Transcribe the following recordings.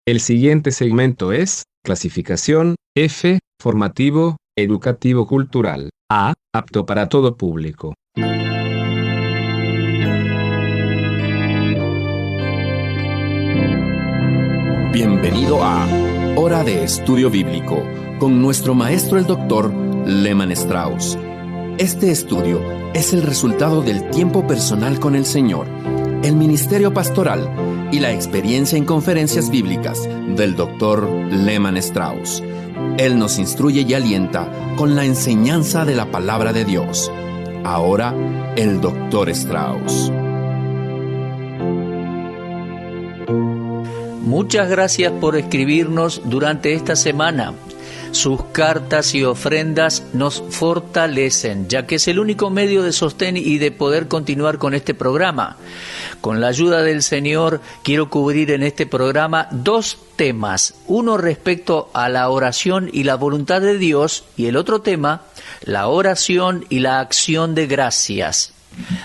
El siguiente segmento es clasificación F, formativo, educativo cultural. A, apto para todo público. Bienvenido a Hora de Estudio Bíblico con nuestro maestro el Dr. Lehman Strauss. Este estudio es el resultado del tiempo personal con el Señor, el ministerio pastoral y la experiencia en conferencias bíblicas del Dr. Lehman Strauss. Él nos instruye y alienta con la enseñanza de la palabra de Dios. Ahora, el Dr. Strauss. Muchas gracias por escribirnos durante esta semana. Sus cartas y ofrendas nos fortalecen, ya que es el único medio de sostén y de poder continuar con este programa. Con la ayuda del Señor, quiero cubrir en este programa dos temas. Uno respecto a la oración y la voluntad de Dios, y el otro tema, la oración y la acción de gracias.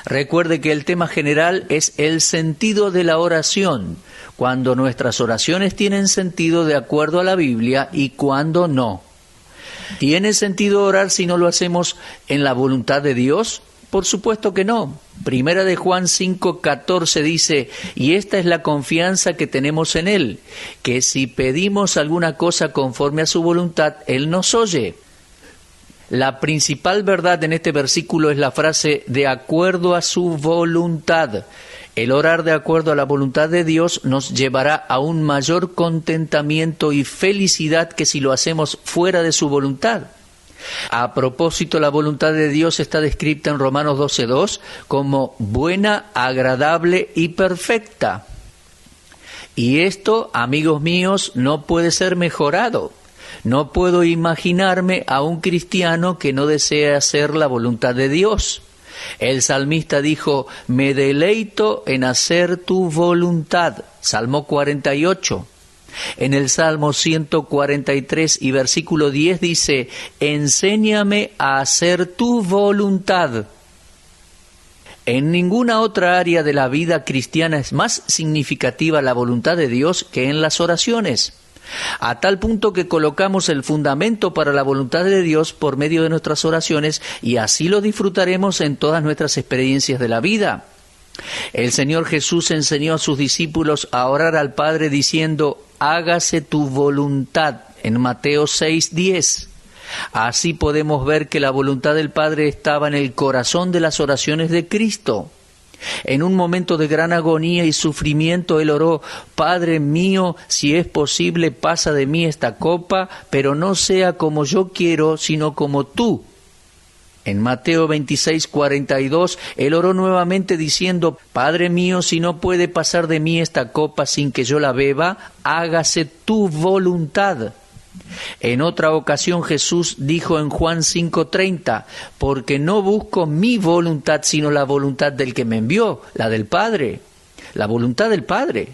Recuerde que el tema general es el sentido de la oración, cuando nuestras oraciones tienen sentido de acuerdo a la Biblia y cuando no. ¿Tiene sentido orar si no lo hacemos en la voluntad de Dios? Por supuesto que no. Primera de Juan 5:14 dice, y esta es la confianza que tenemos en Él, que si pedimos alguna cosa conforme a su voluntad, Él nos oye. La principal verdad en este versículo es la frase de acuerdo a su voluntad. El orar de acuerdo a la voluntad de Dios nos llevará a un mayor contentamiento y felicidad que si lo hacemos fuera de su voluntad. A propósito, la voluntad de Dios está descrita en Romanos 12:2 como buena, agradable y perfecta. Y esto, amigos míos, no puede ser mejorado. No puedo imaginarme a un cristiano que no desee hacer la voluntad de Dios. El salmista dijo, me deleito en hacer tu voluntad. Salmo 48. En el Salmo 143 y versículo 10 dice, enséñame a hacer tu voluntad. En ninguna otra área de la vida cristiana es más significativa la voluntad de Dios que en las oraciones. A tal punto que colocamos el fundamento para la voluntad de Dios por medio de nuestras oraciones y así lo disfrutaremos en todas nuestras experiencias de la vida. El Señor Jesús enseñó a sus discípulos a orar al Padre diciendo, hágase tu voluntad, en Mateo 6:10. Así podemos ver que la voluntad del Padre estaba en el corazón de las oraciones de Cristo. En un momento de gran agonía y sufrimiento, Él oró, Padre mío, si es posible, pasa de mí esta copa, pero no sea como yo quiero, sino como tú. En Mateo 26:42, Él oró nuevamente diciendo, Padre mío, si no puede pasar de mí esta copa sin que yo la beba, hágase tu voluntad. En otra ocasión Jesús dijo en Juan 5:30, porque no busco mi voluntad, sino la voluntad del que me envió, la del Padre, la voluntad del Padre.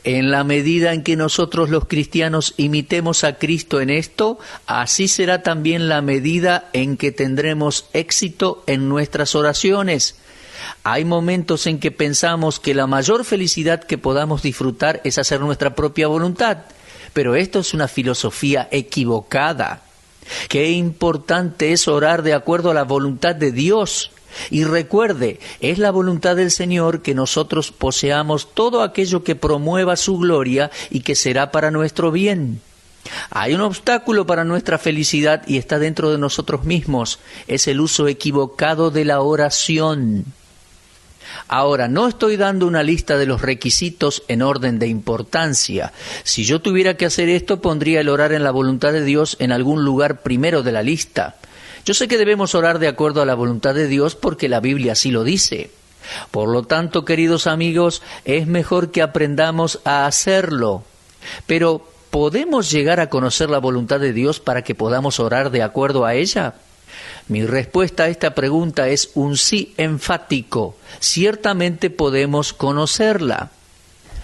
En la medida en que nosotros los cristianos imitemos a Cristo en esto, así será también la medida en que tendremos éxito en nuestras oraciones. Hay momentos en que pensamos que la mayor felicidad que podamos disfrutar es hacer nuestra propia voluntad. Pero esto es una filosofía equivocada. Qué importante es orar de acuerdo a la voluntad de Dios. Y recuerde, es la voluntad del Señor que nosotros poseamos todo aquello que promueva su gloria y que será para nuestro bien. Hay un obstáculo para nuestra felicidad y está dentro de nosotros mismos. Es el uso equivocado de la oración. Ahora, no estoy dando una lista de los requisitos en orden de importancia. Si yo tuviera que hacer esto, pondría el orar en la voluntad de Dios en algún lugar primero de la lista. Yo sé que debemos orar de acuerdo a la voluntad de Dios porque la Biblia así lo dice. Por lo tanto, queridos amigos, es mejor que aprendamos a hacerlo. Pero, ¿podemos llegar a conocer la voluntad de Dios para que podamos orar de acuerdo a ella? Mi respuesta a esta pregunta es un sí enfático. Ciertamente podemos conocerla.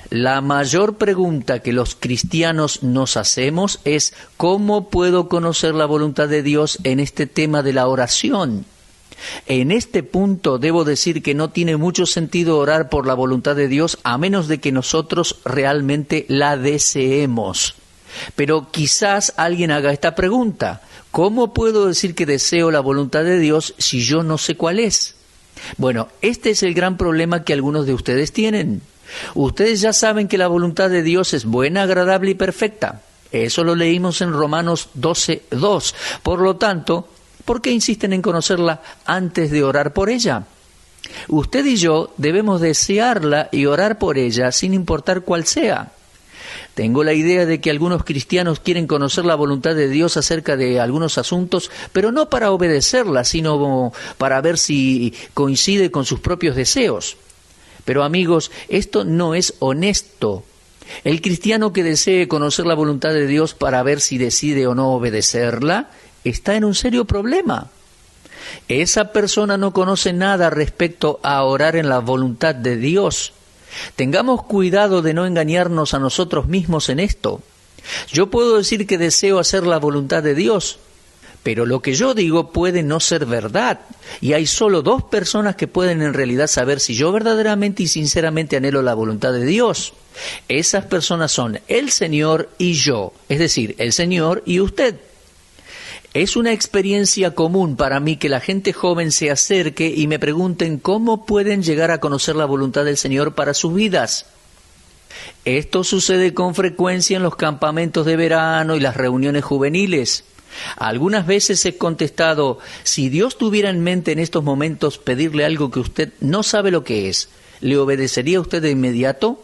La mayor pregunta que los cristianos nos hacemos es ¿cómo puedo conocer la voluntad de Dios en este tema de la oración? En este punto debo decir que no tiene mucho sentido orar por la voluntad de Dios a menos de que nosotros realmente la deseemos. Pero quizás alguien haga esta pregunta: ¿cómo puedo decir que deseo la voluntad de Dios si yo no sé cuál es? Bueno, este es el gran problema que algunos de ustedes tienen. Ustedes ya saben que la voluntad de Dios es buena, agradable y perfecta. Eso lo leímos en Romanos 12:2. Por lo tanto, ¿por qué insisten en conocerla antes de orar por ella? Usted y yo debemos desearla y orar por ella sin importar cuál sea. Tengo la idea de que algunos cristianos quieren conocer la voluntad de Dios acerca de algunos asuntos, pero no para obedecerla, sino para ver si coincide con sus propios deseos. Pero amigos, esto no es honesto. El cristiano que desee conocer la voluntad de Dios para ver si decide o no obedecerla, está en un serio problema. Esa persona no conoce nada respecto a orar en la voluntad de Dios. Tengamos cuidado de no engañarnos a nosotros mismos en esto. Yo puedo decir que deseo hacer la voluntad de Dios, pero lo que yo digo puede no ser verdad. Y hay solo dos personas que pueden en realidad saber si yo verdaderamente y sinceramente anhelo la voluntad de Dios. Esas personas son el Señor y yo, es decir, el Señor y usted. Es una experiencia común para mí que la gente joven se acerque y me pregunten cómo pueden llegar a conocer la voluntad del Señor para sus vidas. Esto sucede con frecuencia en los campamentos de verano y las reuniones juveniles. Algunas veces he contestado: si Dios tuviera en mente en estos momentos pedirle algo que usted no sabe lo que es, ¿le obedecería usted de inmediato?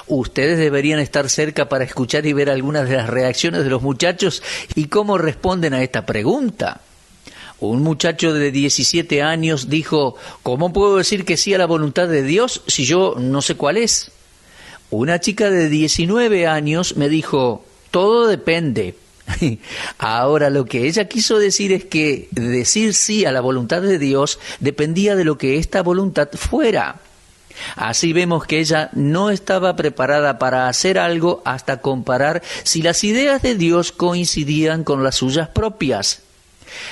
Ustedes deberían estar cerca para escuchar y ver algunas de las reacciones de los muchachos y cómo responden a esta pregunta. Un muchacho de 17 años dijo: ¿cómo puedo decir que sí a la voluntad de Dios si yo no sé cuál es? Una chica de 19 años me dijo: todo depende. Ahora, lo que ella quiso decir es que decir sí a la voluntad de Dios dependía de lo que esta voluntad fuera. Así vemos que ella no estaba preparada para hacer algo hasta comparar si las ideas de Dios coincidían con las suyas propias.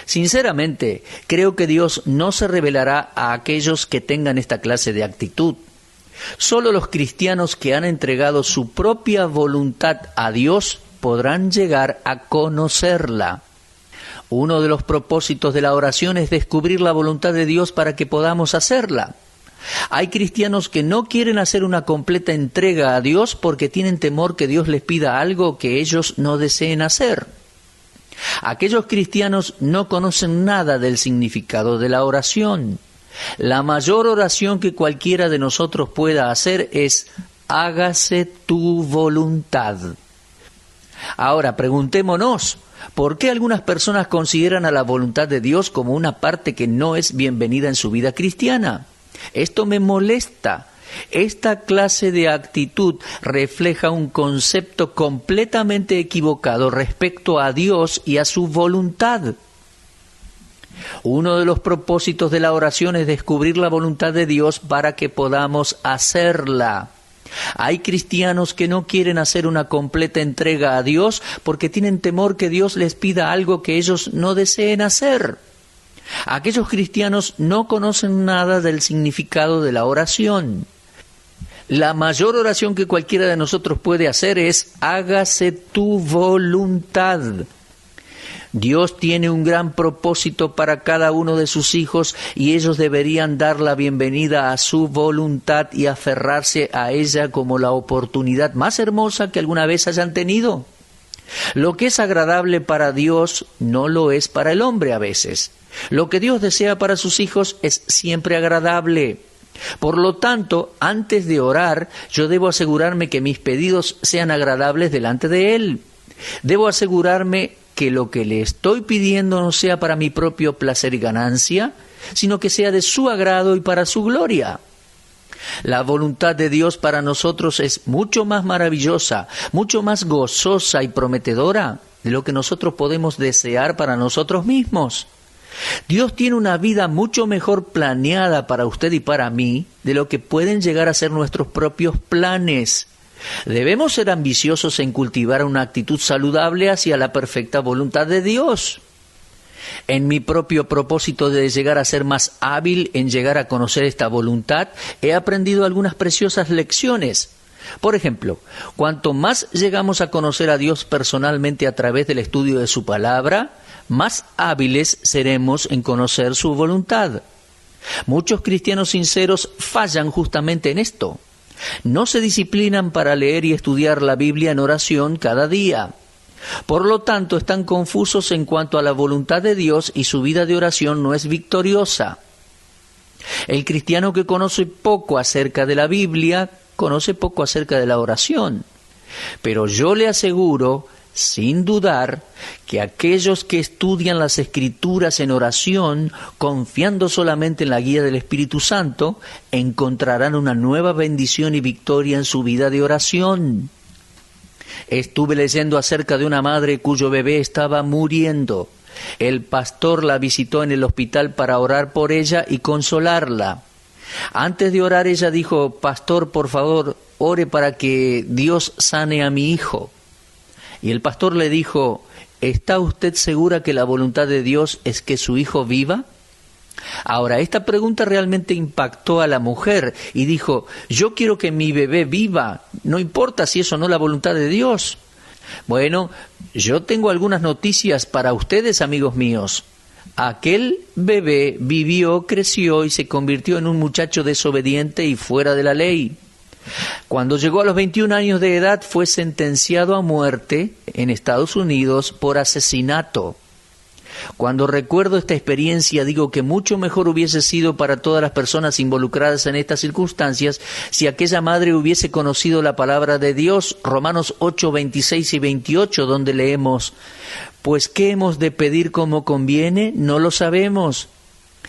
Sinceramente, creo que Dios no se revelará a aquellos que tengan esta clase de actitud. Solo los cristianos que han entregado su propia voluntad a Dios podrán llegar a conocerla. Uno de los propósitos de la oración es descubrir la voluntad de Dios para que podamos hacerla. Hay cristianos que no quieren hacer una completa entrega a Dios porque tienen temor que Dios les pida algo que ellos no deseen hacer. Aquellos cristianos no conocen nada del significado de la oración. La mayor oración que cualquiera de nosotros pueda hacer es: hágase tu voluntad. Ahora, preguntémonos, ¿por qué algunas personas consideran a la voluntad de Dios como una parte que no es bienvenida en su vida cristiana? Esto me molesta. Esta clase de actitud refleja un concepto completamente equivocado respecto a Dios y a su voluntad. Uno de los propósitos de la oración es descubrir la voluntad de Dios para que podamos hacerla. Hay cristianos que no quieren hacer una completa entrega a Dios porque tienen temor que Dios les pida algo que ellos no deseen hacer. Aquellos cristianos no conocen nada del significado de la oración. La mayor oración que cualquiera de nosotros puede hacer es: hágase tu voluntad. Dios tiene un gran propósito para cada uno de sus hijos y ellos deberían dar la bienvenida a su voluntad y aferrarse a ella como la oportunidad más hermosa que alguna vez hayan tenido. Lo que es agradable para Dios no lo es para el hombre a veces. Lo que Dios desea para sus hijos es siempre agradable. Por lo tanto, antes de orar, yo debo asegurarme que mis pedidos sean agradables delante de Él. Debo asegurarme que lo que le estoy pidiendo no sea para mi propio placer y ganancia, sino que sea de su agrado y para su gloria. La voluntad de Dios para nosotros es mucho más maravillosa, mucho más gozosa y prometedora de lo que nosotros podemos desear para nosotros mismos. Dios tiene una vida mucho mejor planeada para usted y para mí de lo que pueden llegar a ser nuestros propios planes. Debemos ser ambiciosos en cultivar una actitud saludable hacia la perfecta voluntad de Dios. En mi propio propósito de llegar a ser más hábil en llegar a conocer esta voluntad, he aprendido algunas preciosas lecciones. Por ejemplo, cuanto más llegamos a conocer a Dios personalmente a través del estudio de su palabra, más hábiles seremos en conocer su voluntad. Muchos cristianos sinceros fallan justamente en esto. No se disciplinan para leer y estudiar la Biblia en oración cada día. Por lo tanto, están confusos en cuanto a la voluntad de Dios y su vida de oración no es victoriosa. El cristiano que conoce poco acerca de la Biblia, conoce poco acerca de la oración. Pero yo le aseguro, sin dudar, que aquellos que estudian las Escrituras en oración, confiando solamente en la guía del Espíritu Santo, encontrarán una nueva bendición y victoria en su vida de oración. Estuve leyendo acerca de una madre cuyo bebé estaba muriendo. El pastor la visitó en el hospital para orar por ella y consolarla. Antes de orar ella dijo: «Pastor, por favor, ore para que Dios sane a mi hijo». Y el pastor le dijo: «¿Está usted segura que la voluntad de Dios es que su hijo viva?». Ahora, esta pregunta realmente impactó a la mujer y dijo: «Yo quiero que mi bebé viva, no importa si es o no la voluntad de Dios». Bueno, yo tengo algunas noticias para ustedes, amigos míos. Aquel bebé vivió, creció y se convirtió en un muchacho desobediente y fuera de la ley. Cuando llegó a los 21 años de edad fue sentenciado a muerte en Estados Unidos por asesinato. Cuando recuerdo esta experiencia digo que mucho mejor hubiese sido para todas las personas involucradas en estas circunstancias si aquella madre hubiese conocido la palabra de Dios, Romanos 8, 26 y 28, donde leemos: «Pues ¿qué hemos de pedir como conviene? No lo sabemos.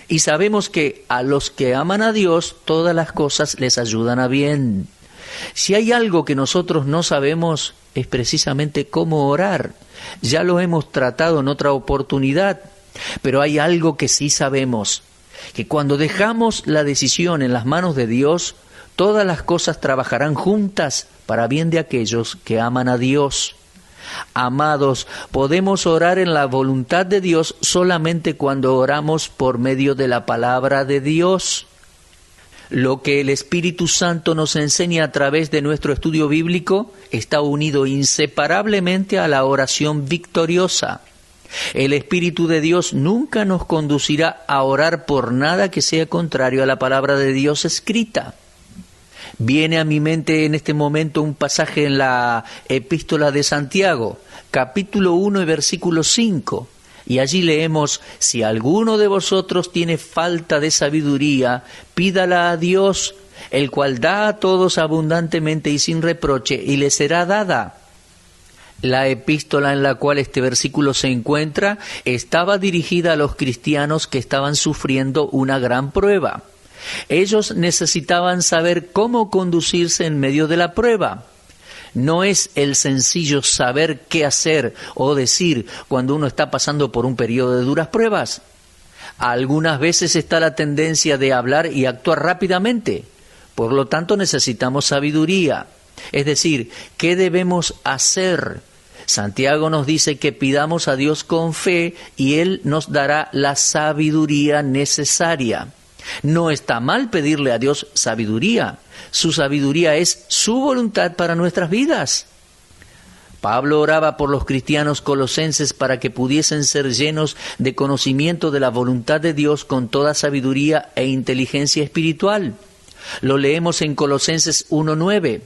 Y sabemos que a los que aman a Dios todas las cosas les ayudan a bien». Si hay algo que nosotros no sabemos es precisamente cómo orar. Ya lo hemos tratado en otra oportunidad, pero hay algo que sí sabemos, que cuando dejamos la decisión en las manos de Dios, todas las cosas trabajarán juntas para bien de aquellos que aman a Dios. Amados, podemos orar en la voluntad de Dios solamente cuando oramos por medio de la palabra de Dios. Lo que el Espíritu Santo nos enseña a través de nuestro estudio bíblico está unido inseparablemente a la oración victoriosa. El Espíritu de Dios nunca nos conducirá a orar por nada que sea contrario a la palabra de Dios escrita. Viene a mi mente en este momento un pasaje en la Epístola de Santiago, capítulo 1 y versículo 5. Y allí leemos: «Si alguno de vosotros tiene falta de sabiduría, pídala a Dios, el cual da a todos abundantemente y sin reproche, y le será dada». La epístola en la cual este versículo se encuentra estaba dirigida a los cristianos que estaban sufriendo una gran prueba. Ellos necesitaban saber cómo conducirse en medio de la prueba. No es el sencillo saber qué hacer o decir cuando uno está pasando por un periodo de duras pruebas. Algunas veces está la tendencia de hablar y actuar rápidamente. Por lo tanto, necesitamos sabiduría. Es decir, ¿qué debemos hacer? Santiago nos dice que pidamos a Dios con fe y Él nos dará la sabiduría necesaria. No está mal pedirle a Dios sabiduría. Su sabiduría es su voluntad para nuestras vidas. Pablo oraba por los cristianos colosenses para que pudiesen ser llenos de conocimiento de la voluntad de Dios con toda sabiduría e inteligencia espiritual. Lo leemos en Colosenses 1:9.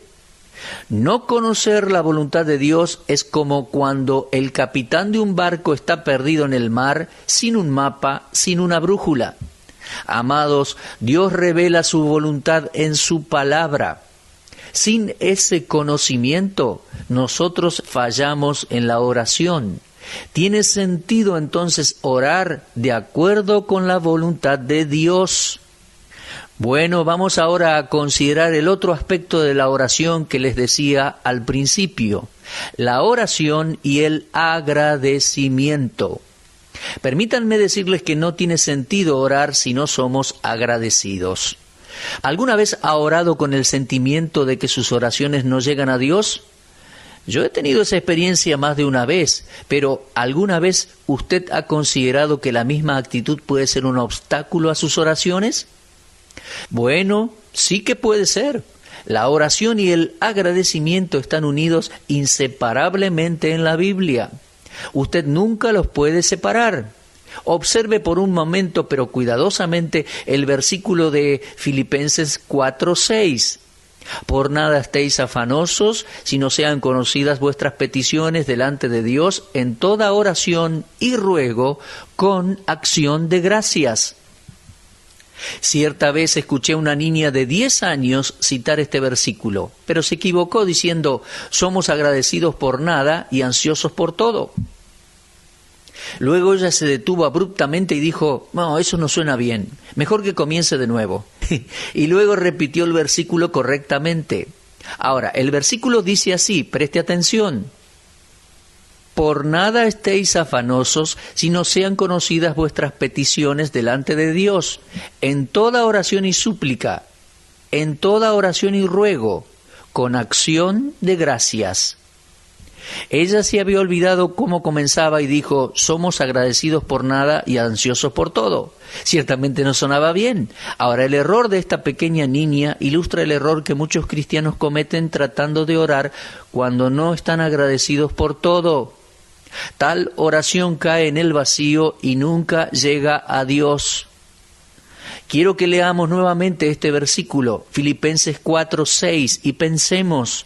No conocer la voluntad de Dios es como cuando el capitán de un barco está perdido en el mar, sin un mapa, sin una brújula. Amados, Dios revela su voluntad en su palabra. Sin ese conocimiento, nosotros fallamos en la oración. ¿Tiene sentido entonces orar de acuerdo con la voluntad de Dios? Bueno, vamos ahora a considerar el otro aspecto de la oración que les decía al principio: la oración y el agradecimiento. Permítanme decirles que no tiene sentido orar si no somos agradecidos. ¿Alguna vez ha orado con el sentimiento de que sus oraciones no llegan a Dios? Yo he tenido esa experiencia más de una vez, pero ¿alguna vez usted ha considerado que la misma actitud puede ser un obstáculo a sus oraciones? Bueno, sí que puede ser. La oración y el agradecimiento están unidos inseparablemente en la Biblia. Usted nunca los puede separar. Observe por un momento, pero cuidadosamente, el versículo de Filipenses 4:6. Por nada estéis afanosos, sino sean conocidas vuestras peticiones delante de Dios en toda oración y ruego con acción de gracias. Cierta vez escuché a una niña de 10 años citar este versículo, pero se equivocó diciendo, somos agradecidos por nada y ansiosos por todo. Luego ella se detuvo abruptamente y dijo, no, eso no suena bien, mejor que comience de nuevo. Y luego repitió el versículo correctamente. Ahora, el versículo dice así, preste atención. Por nada estéis afanosos, sino sean conocidas vuestras peticiones delante de Dios, en toda oración y súplica, en toda oración y ruego, con acción de gracias. Ella se había olvidado cómo comenzaba y dijo, somos agradecidos por nada y ansiosos por todo. Ciertamente no sonaba bien. Ahora, el error de esta pequeña niña ilustra el error que muchos cristianos cometen tratando de orar cuando no están agradecidos por todo. Tal oración cae en el vacío y nunca llega a Dios. Quiero que leamos nuevamente este versículo, Filipenses 4:6, y pensemos,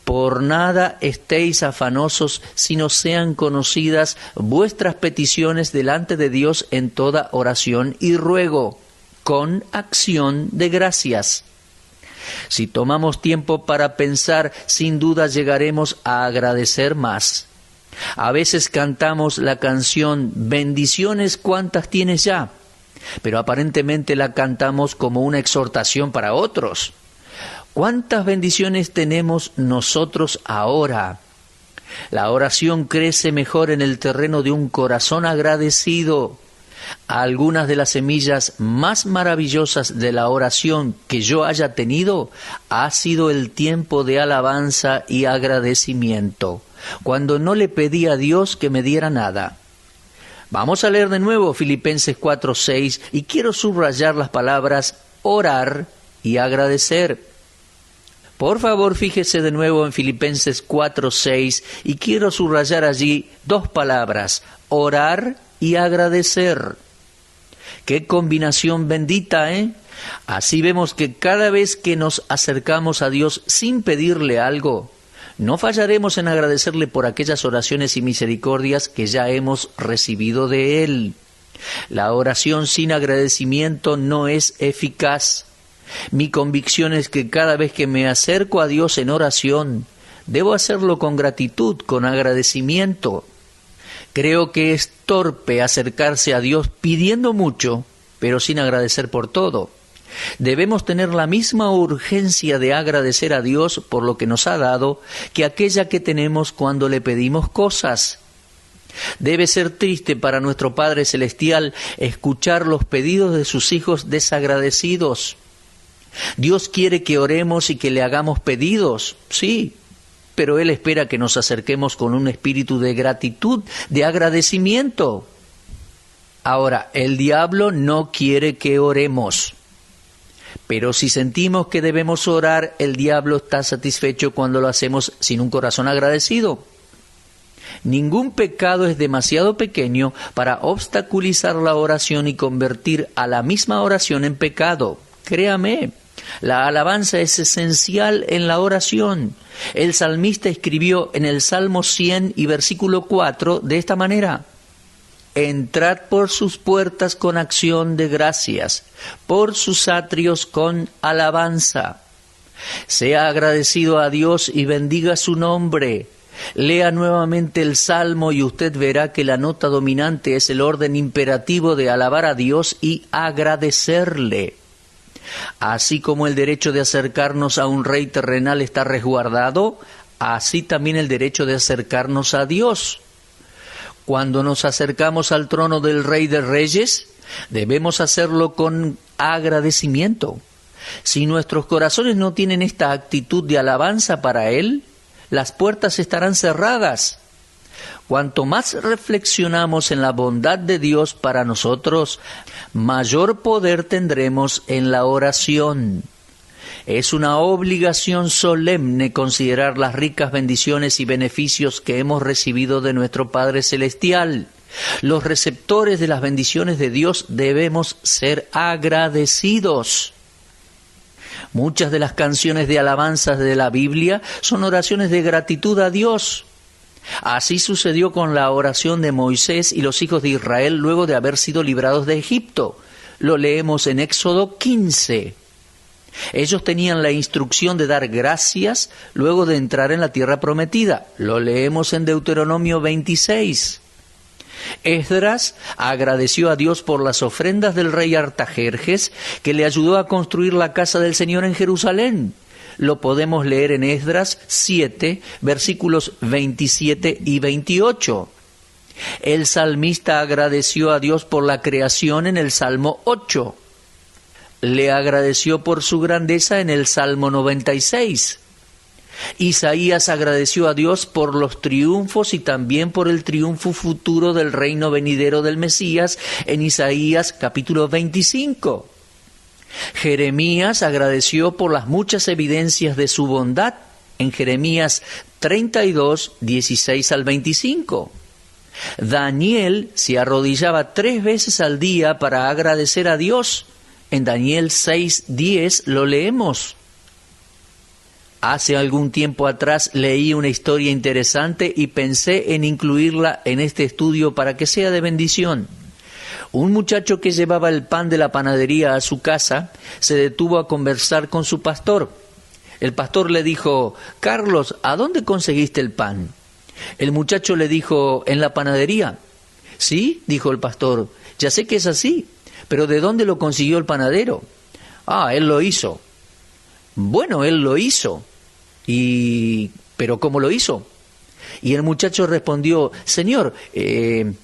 por nada estéis afanosos, sino sean conocidas vuestras peticiones delante de Dios en toda oración y ruego, con acción de gracias. Si tomamos tiempo para pensar, sin duda llegaremos a agradecer más. A veces cantamos la canción «Bendiciones, ¿cuántas tienes ya?», pero aparentemente la cantamos como una exhortación para otros. ¿Cuántas bendiciones tenemos nosotros ahora? La oración crece mejor en el terreno de un corazón agradecido. Algunas de las semillas más maravillosas de la oración que yo haya tenido ha sido el tiempo de alabanza y agradecimiento, cuando no le pedí a Dios que me diera nada. Vamos a leer de nuevo Filipenses 4:6 y quiero subrayar las palabras orar y agradecer. Por favor, fíjese de nuevo en Filipenses 4:6 y quiero subrayar allí dos palabras, orar y agradecer. ¡Qué combinación bendita, eh! Así vemos que cada vez que nos acercamos a Dios sin pedirle algo, no fallaremos en agradecerle por aquellas oraciones y misericordias que ya hemos recibido de Él. La oración sin agradecimiento no es eficaz. Mi convicción es que cada vez que me acerco a Dios en oración, debo hacerlo con gratitud, con agradecimiento. Creo que es torpe acercarse a Dios pidiendo mucho, pero sin agradecer por todo. Debemos tener la misma urgencia de agradecer a Dios por lo que nos ha dado que aquella que tenemos cuando le pedimos cosas. Debe ser triste para nuestro Padre Celestial escuchar los pedidos de sus hijos desagradecidos. Dios quiere que oremos y que le hagamos pedidos, sí, pero Él espera que nos acerquemos con un espíritu de gratitud, de agradecimiento. Ahora, el diablo no quiere que oremos, pero si sentimos que debemos orar, el diablo está satisfecho cuando lo hacemos sin un corazón agradecido. Ningún pecado es demasiado pequeño para obstaculizar la oración y convertir a la misma oración en pecado. Créame, la alabanza es esencial en la oración. El salmista escribió en el Salmo 100 y versículo 4 de esta manera: entrad por sus puertas con acción de gracias, por sus atrios con alabanza. Sea agradecido a Dios y bendiga su nombre. Lea nuevamente el Salmo y usted verá que la nota dominante es el orden imperativo de alabar a Dios y agradecerle. Así como el derecho de acercarnos a un rey terrenal está resguardado, así también el derecho de acercarnos a Dios. Cuando nos acercamos al trono del Rey de Reyes, debemos hacerlo con agradecimiento. Si nuestros corazones no tienen esta actitud de alabanza para Él, las puertas estarán cerradas. Cuanto más reflexionamos en la bondad de Dios para nosotros, mayor poder tendremos en la oración. Es una obligación solemne considerar las ricas bendiciones y beneficios que hemos recibido de nuestro Padre Celestial. Los receptores de las bendiciones de Dios debemos ser agradecidos. Muchas de las canciones de alabanzas de la Biblia son oraciones de gratitud a Dios. Así sucedió con la oración de Moisés y los hijos de Israel luego de haber sido librados de Egipto. Lo leemos en Éxodo 15. Ellos tenían la instrucción de dar gracias luego de entrar en la tierra prometida. Lo leemos en Deuteronomio 26. Esdras agradeció a Dios por las ofrendas del rey Artajerjes, que le ayudó a construir la casa del Señor en Jerusalén. Lo podemos leer en Esdras 7, versículos 27 y 28. El salmista agradeció a Dios por la creación en el Salmo 8. Le agradeció por su grandeza en el Salmo 96. Isaías agradeció a Dios por los triunfos y también por el triunfo futuro del reino venidero del Mesías en Isaías capítulo 25. Jeremías agradeció por las muchas evidencias de su bondad en Jeremías 32, 16 al 25. Daniel se arrodillaba 3 veces al día para agradecer a Dios. En Daniel 6, 10 lo leemos. Hace algún tiempo atrás leí una historia interesante y pensé en incluirla en este estudio para que sea de bendición. Un muchacho que llevaba el pan de la panadería a su casa se detuvo a conversar con su pastor. El pastor le dijo: «Carlos, ¿a dónde conseguiste el pan?». El muchacho le dijo: «¿En la panadería?». «Sí», dijo el pastor, «ya sé que es así, pero ¿de dónde lo consiguió el panadero?». «Ah, él lo hizo». «Bueno, él lo hizo. ¿Pero cómo lo hizo?». Y el muchacho respondió: Señor, él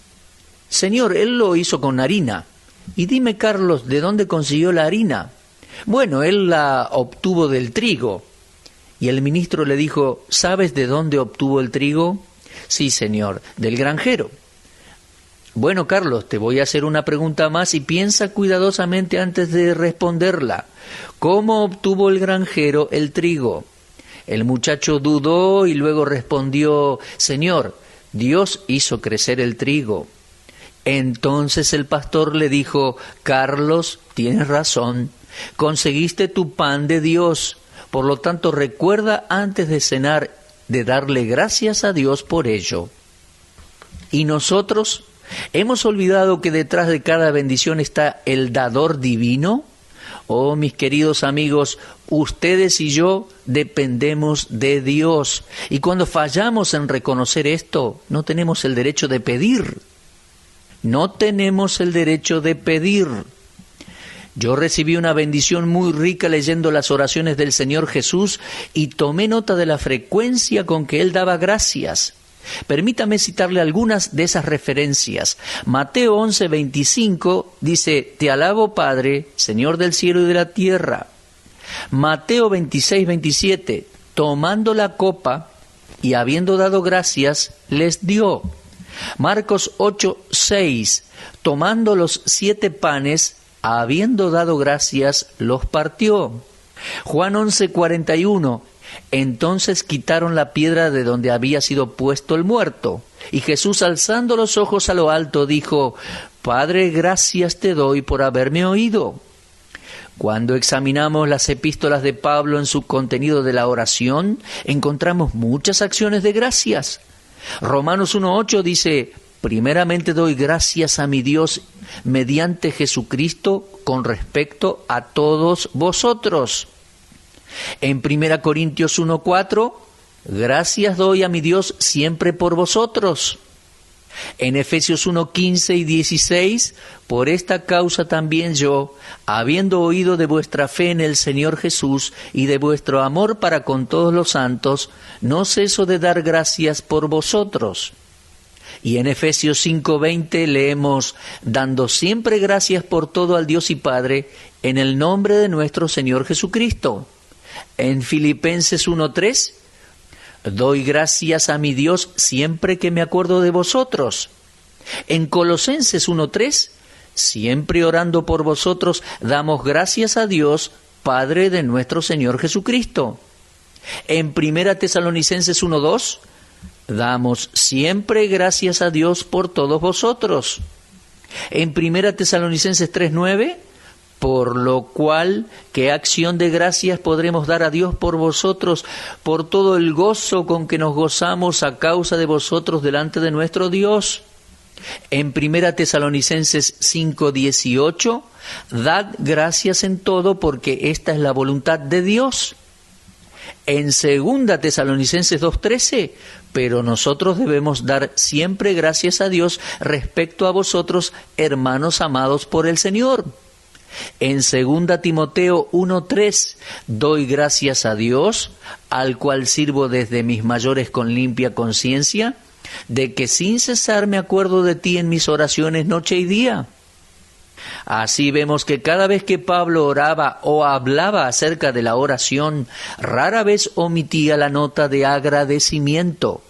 lo hizo con harina». «Y dime, Carlos, ¿de dónde consiguió la harina?». «Bueno, él la obtuvo del trigo». Y el ministro le dijo: «¿Sabes de dónde obtuvo el trigo?». «Sí, señor, del granjero». «Bueno, Carlos, te voy a hacer una pregunta más y piensa cuidadosamente antes de responderla. ¿Cómo obtuvo el granjero el trigo?». El muchacho dudó y luego respondió: «Señor, Dios hizo crecer el trigo». Entonces el pastor le dijo: «Carlos, tienes razón, conseguiste tu pan de Dios, por lo tanto recuerda antes de cenar de darle gracias a Dios por ello». ¿Y nosotros? ¿Hemos olvidado que detrás de cada bendición está el dador divino? Oh, mis queridos amigos, ustedes y yo dependemos de Dios. Y cuando fallamos en reconocer esto, no tenemos el derecho de pedir. No tenemos el derecho de pedir. Yo recibí una bendición muy rica leyendo las oraciones del Señor Jesús y tomé nota de la frecuencia con que Él daba gracias. Permítame citarle algunas de esas referencias. Mateo 11:25 dice: «Te alabo, Padre, Señor del cielo y de la tierra». Mateo 26:27, tomando la copa y habiendo dado gracias, les dio. Marcos 8:6, tomando los 7 panes, habiendo dado gracias, los partió. Juan 11:41, entonces quitaron la piedra de donde había sido puesto el muerto. Y Jesús, alzando los ojos a lo alto, dijo: Padre, gracias te doy por haberme oído. Cuando examinamos las epístolas de Pablo en su contenido de la oración, encontramos muchas acciones de gracias. Romanos 1:8 dice: primeramente doy gracias a mi Dios mediante Jesucristo con respecto a todos vosotros. En 1 Corintios 1:4, gracias doy a mi Dios siempre por vosotros. En Efesios 1:15 y 16, por esta causa también yo, habiendo oído de vuestra fe en el Señor Jesús y de vuestro amor para con todos los santos, no ceso de dar gracias por vosotros. Y en Efesios 5:20 leemos: dando siempre gracias por todo al Dios y Padre, en el nombre de nuestro Señor Jesucristo. En Filipenses 1:3, doy gracias a mi Dios siempre que me acuerdo de vosotros. En Colosenses 1:3, siempre orando por vosotros, damos gracias a Dios, Padre de nuestro Señor Jesucristo. En 1 Tesalonicenses 1:2, damos siempre gracias a Dios por todos vosotros. En 1 Tesalonicenses 3:9, por lo cual, ¿qué acción de gracias podremos dar a Dios por vosotros, por todo el gozo con que nos gozamos a causa de vosotros delante de nuestro Dios? En 1 Tesalonicenses 5:18, dad gracias en todo porque esta es la voluntad de Dios. En 2 Tesalonicenses 2:13, pero nosotros debemos dar siempre gracias a Dios respecto a vosotros, hermanos amados por el Señor. En 2 Timoteo 1:3, doy gracias a Dios, al cual sirvo desde mis mayores con limpia conciencia, de que sin cesar me acuerdo de ti en mis oraciones noche y día. Así vemos que cada vez que Pablo oraba o hablaba acerca de la oración, rara vez omitía la nota de agradecimiento.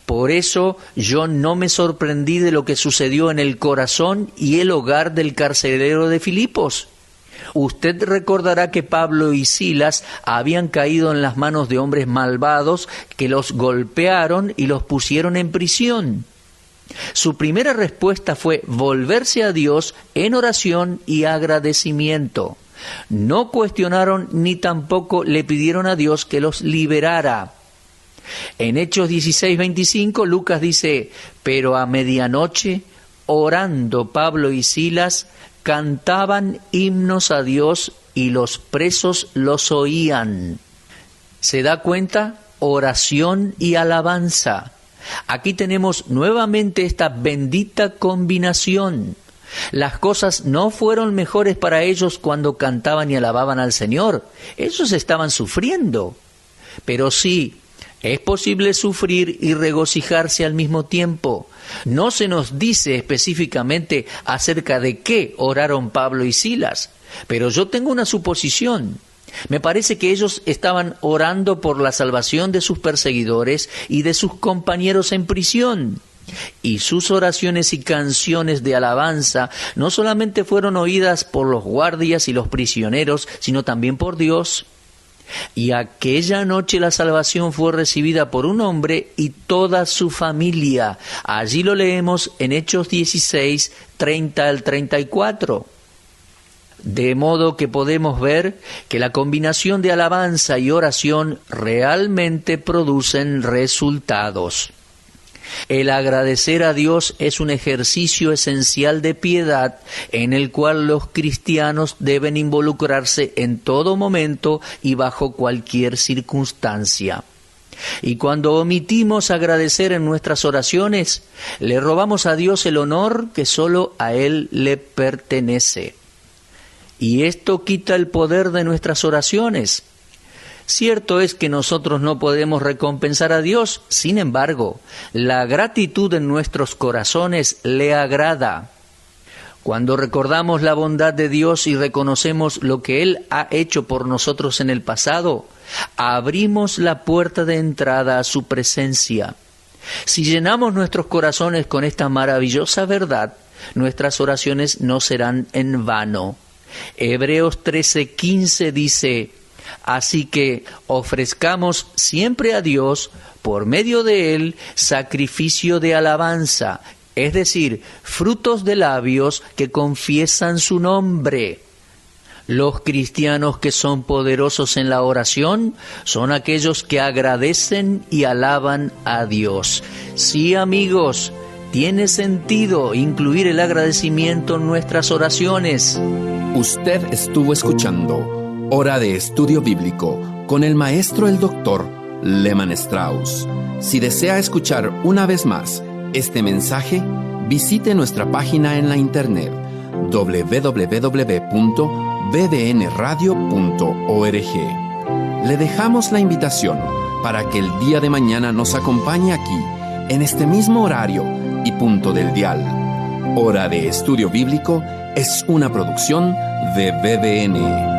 Por eso yo no me sorprendí de lo que sucedió en el corazón y el hogar del carcelero de Filipos. Usted recordará que Pablo y Silas habían caído en las manos de hombres malvados que los golpearon y los pusieron en prisión. Su primera respuesta fue volverse a Dios en oración y agradecimiento. No cuestionaron ni tampoco le pidieron a Dios que los liberara. En Hechos 16:25, Lucas dice, pero a medianoche, orando Pablo y Silas, cantaban himnos a Dios y los presos los oían. ¿Se da cuenta? Oración y alabanza. Aquí tenemos nuevamente esta bendita combinación. Las cosas no fueron mejores para ellos cuando cantaban y alababan al Señor. Ellos estaban sufriendo. Pero sí, es posible sufrir y regocijarse al mismo tiempo. No se nos dice específicamente acerca de qué oraron Pablo y Silas, pero yo tengo una suposición. Me parece que ellos estaban orando por la salvación de sus perseguidores y de sus compañeros en prisión. Y sus oraciones y canciones de alabanza no solamente fueron oídas por los guardias y los prisioneros, sino también por Dios. Y aquella noche la salvación fue recibida por un hombre y toda su familia. Allí lo leemos en Hechos 16, 30 al 34. De modo que podemos ver que la combinación de alabanza y oración realmente producen resultados. El agradecer a Dios es un ejercicio esencial de piedad en el cual los cristianos deben involucrarse en todo momento y bajo cualquier circunstancia. Y cuando omitimos agradecer en nuestras oraciones, le robamos a Dios el honor que solo a Él le pertenece. Y esto quita el poder de nuestras oraciones. Cierto es que nosotros no podemos recompensar a Dios, sin embargo, la gratitud en nuestros corazones le agrada. Cuando recordamos la bondad de Dios y reconocemos lo que Él ha hecho por nosotros en el pasado, abrimos la puerta de entrada a su presencia. Si llenamos nuestros corazones con esta maravillosa verdad, nuestras oraciones no serán en vano. Hebreos 13:15 dice, así que ofrezcamos siempre a Dios, por medio de Él, sacrificio de alabanza, es decir, frutos de labios que confiesan su nombre. Los cristianos que son poderosos en la oración son aquellos que agradecen y alaban a Dios. Sí, amigos, tiene sentido incluir el agradecimiento en nuestras oraciones. Usted estuvo escuchando Hora de Estudio Bíblico con el maestro el doctor Lehman Strauss. Si desea escuchar una vez más este mensaje, visite nuestra página en la internet www.bbnradio.org. Le dejamos la invitación para que el día de mañana nos acompañe aquí, en este mismo horario y punto del dial. Hora de Estudio Bíblico es una producción de BBN.